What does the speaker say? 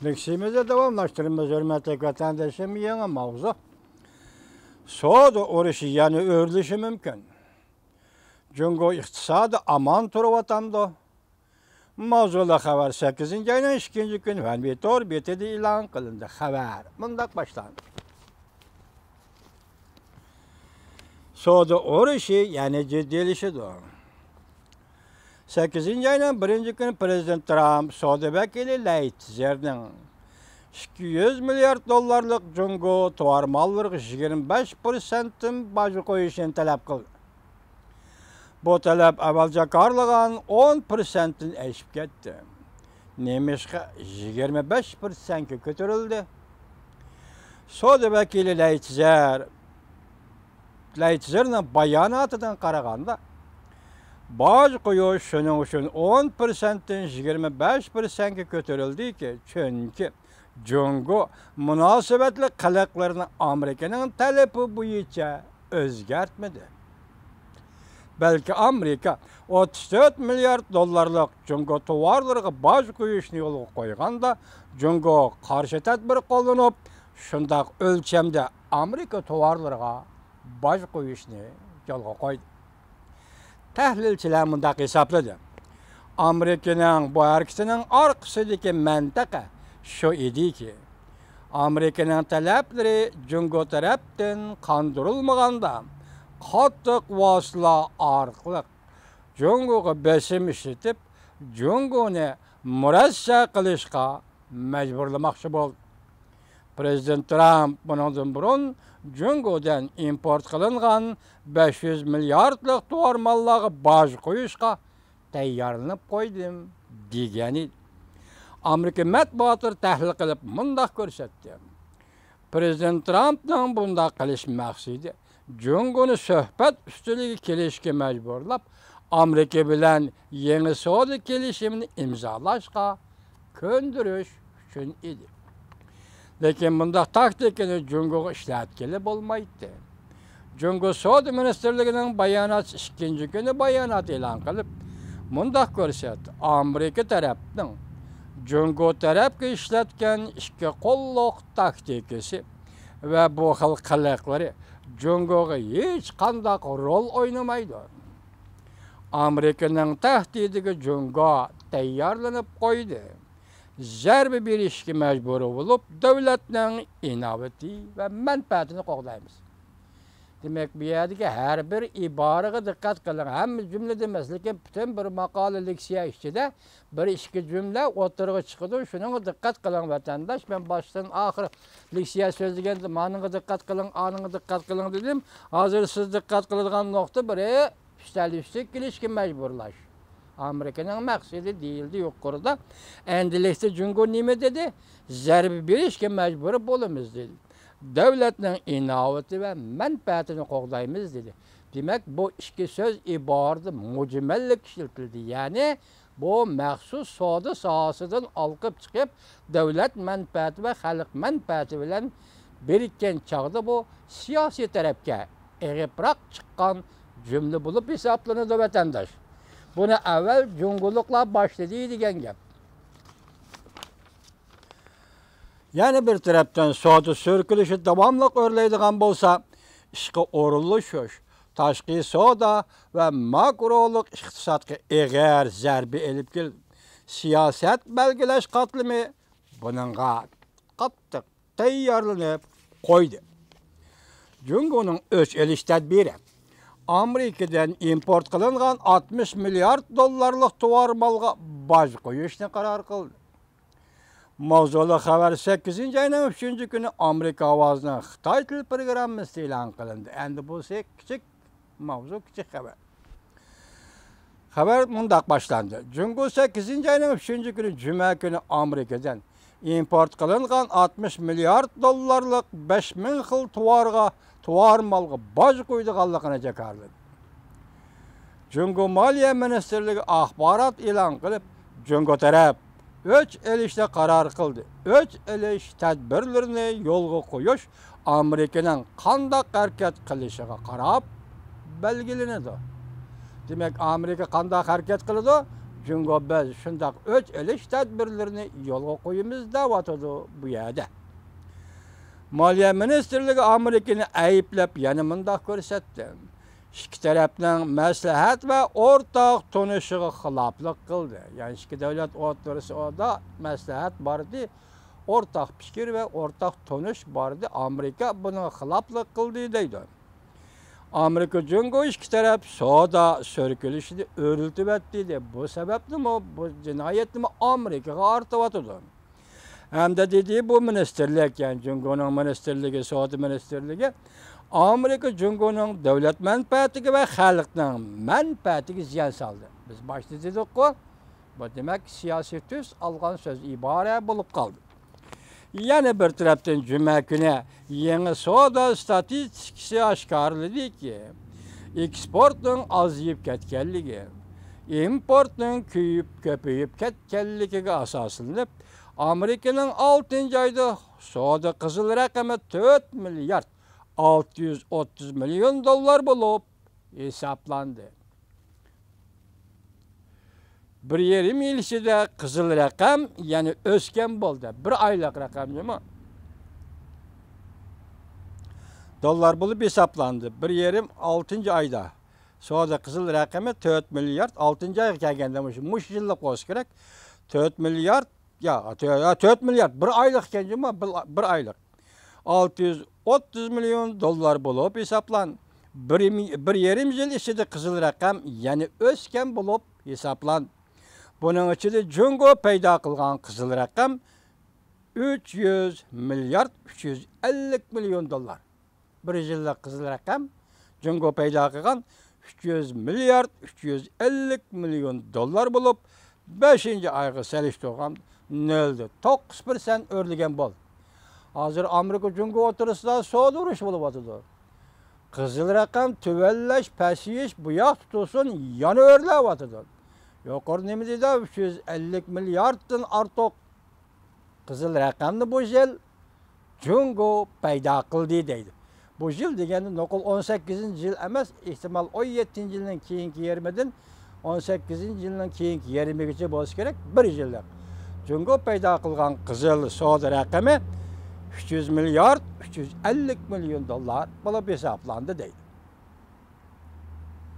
Leksimizi devamlaştırmamız hürmetli vatandaşım yeni mavzu. Soğudu uruşı yani örülüşü mümkün. Çünkü iktisadı aman turu vatamda. Mavzula haber 8. ayının 2. gün Vanvitor betedi ilan kılındı. Haber. Bundak başlandı. Soğudu uruşı yani ciddiyelişi doğru. 8. ayının 1. günü Prezident Trump, Suudi vekili Leitzer'nin 200 milyar dollarlık Cungo tuvarmallık 25%'in bacı koyuşunu talep kıldı. Bu talep evvelce karlıgan 10%'in eşip gitti. Nemişke 25%'e kötürüldü. Suudi vekili Leitzer'nin bayanatından karaganda Baz koyuş şunun için 10%'in 25%'e kötürüldü ki çünkü Cungo münasebetli kılıklarını Amerika'nın talebi boyunca özgertmedi. Belki Amerika 34 milyar dolarlık Cungo tuvarlarına baz koyuşunu yolu koyganda Cungo karşı tedbir kollanıp şundak ölçemde Amerika tuvarlarına baz koyuşunu yolu koydu. Təhlilçilər mündəq hesapladı. Amerika'nın bu arkasının arkasındaki mentıqa şu idi ki, Amerika'nın talepleri Cungo tarafından kandırılmaganda, qattiq vasıla arqılıq Cungo'ga besim işletip, Cungo'nu murassa qilishqa mecburlamoqchi bo'ldi. Prezident Trump bundan burun Cungo'dan import qilingan 500 milyardlık tuvarmallığı baz koyuşqa tayyorlanib qo'ydim degan edi. Amerika matbuoti tahlil qilib mundaq ko'rsatdi. Prezident Trumpning bundaq qilish maqsadi Cungo'ni suhbat ustiliga kelishga majburlab, Amerika bilan yangi savdo kelishimini imzolashga ko'ndirish uchun edi. Lekin bundaq taktikani Cungo'ga ishlatgili bo'lmaydi. Cungo Savdo Ministerligining bayonoti 2. kuni bayonot e'lon qilib, mundaq ko'rsatdi. Amerika tarafining Cungo tarafga ishlatgan ikki qo'lliq taktikasi va bu xil qiliqlari Cungo'ga hech qanday rol o'ynamaydi. Amerikaning tahdidiga Cungo tayyorlanib qo'ydi. Zarba berishga majbur bo'lib, davlatning inovati va manfaatini qo'g'daymiz. Demek bu yerdeki her bir ibarıga dikkat kılın. Hem cümle demez. Lekin bütün bir makale leksiya içinde bir iki cümle oturuğa çıkıdı. Şuna dikkat kılın vatandaş. Ben baştan ahir leksiya sözlegendim. Anına dikkat kılın, anına dikkat kılın dedim. Hazır siz dikkat kılıngan nokta biri üstelik ilişki mecburlaş. Amerika'nın maksidi değildi yukarıda. Endilikte Cungo nime dedi? Zarbi bir işki mecburi bolumuz dedi. Devletin inovati ve menfaatini qo'g'daymiz dedi. Demek bu iki söz ibarada mucmellik işletildi. Yani bu maxsus savdo sohasidan olqib chiqib, devlet menfaati ve xalq menfaati bilan birikkan chog'da bu siyosiy tarafga eg'iproq chiqqan jumla bo'lib hisoblanadi vatandaş. Buni avval Cungoluklar başladı degan gap. Yani bir taraftan savdo sürkülüşü devamlıq örleydigan bolsa, işqi oruluşuş, tashqi savdo ve makroluk iqtisodga eğer zarbi elib keldi. Siyosat belgilash qatlimi buningga qattiq tayyorlanib qo'ydi. Cungo'ning o'ch elish tadbiri Amerikadan import qilingan 60 milyard dollarlik tuvarmalga baj qo'yishni qaror qildi. Mavzulu haber 8. ayının 3. günü Amerika avazının Xitay til programması e'lon qilindi. Endi bu küçük mavzu, küçük haber. Haber mundaq başlandı. Cungo 8. ayının 3. günü Cuma günü Amerikadan import qilingan 60 milyard dollarlık 5000 xil tuvarmalga baj qo'ydiganligini jakarladi. Cungo Maliya Ministerligi axborot e'lon qilib, Cungo taraf Öç elişte karar kıldı. Öç eliş tedbirlerini yolga koyuş Amerika'nın qanday hareket qilishig'a qarab belgilanadi. Demek Amerika qanday hareket qiladi? Çünkü biz şundak öç eliş tedbirlerini yola koyumuz davatıdı bu yerde. Maliye Ministerliği Amerika'nı ayıplap yanımında görsetti. İki tarafdan məsləhət və ortaq tonuşuğu xilaflıq qıldı. Yani iki devlet ortasında məsləhət vardı, ortaq fikir və ortaq tonuş vardı. Amerika bunu xilaflıq qıldı deydi. Amerika Cungo iki taraf soda sörkülüşünü örültüp ettiydi. Bu sebeple mi, bu cinayetli mi Amerika'ya artıvatıdı. Hem de dediği bu ministerlik, yani Cungo'nun ministerliği, Soda ministerliği, Amerika Cungo'nun devlet menfaati ve halkın menfaati ziyan saldı. Biz başta dedik ki, bu demek siyasi tüs algan söz ibare bulup kaldı. Yani bir taraftan cuma günü yeni soda statistikisi aşkarladı ki, eksportun azayıp ketkenligi, importun köpeyip ketkenligiga asaslanıp, Amerika'nın 6. ayda soda kızıl rakamı 4 milyar 630 milyon dolar bulup hesaplandı. Bir yerim ilişkide kızıl rakam yani ösken boldu. Bir aylık rakam değil mi? Dolar bulup hesaplandı. Bir yerim 6. ayda. Sonra kızıl rakamı 4 milyar 6. ay gelgende muş yıllık olsa gerek 4 milyar ya 4 milyar bir aylık değil mi? Bir aylık. 630 milyon dolar bulup hesaplan. Bir yerim yıl içinde kızıl rakam yani ösken bulup hesaplan. Bunun içinde Cungo payda kılgan kızıl rakam 300 milyar 350 milyon dolar. Bir yıllık kızıl rakam Cungo payda kılgan 300 milyar 350 milyon dolar bulup 5. ayga seliştirgan nöldü. 9% örlügen bol. Hazır Amerika Cungo oturusida soğudu uruş bulup atıdı. Kızıl rakam tüvelleş, pesiyiş, buyak tutulsun yanı örlü atıdı. Yukarı ne mi dedi? 350 milyardan artık kızıl rakamlı bu yıl Cungo payda kıldı deydi. Bu yıl degeni nokul 18. yıl emez, ihtimal 17. yılın keyinki yermedin 18. yılın keyinki yermegiçe bolsa gerek bir yıllık. Cungo payda kılgan kızıl soda rakamı 300 milyar 350 milyon dolar bulup hesaplandı deydi.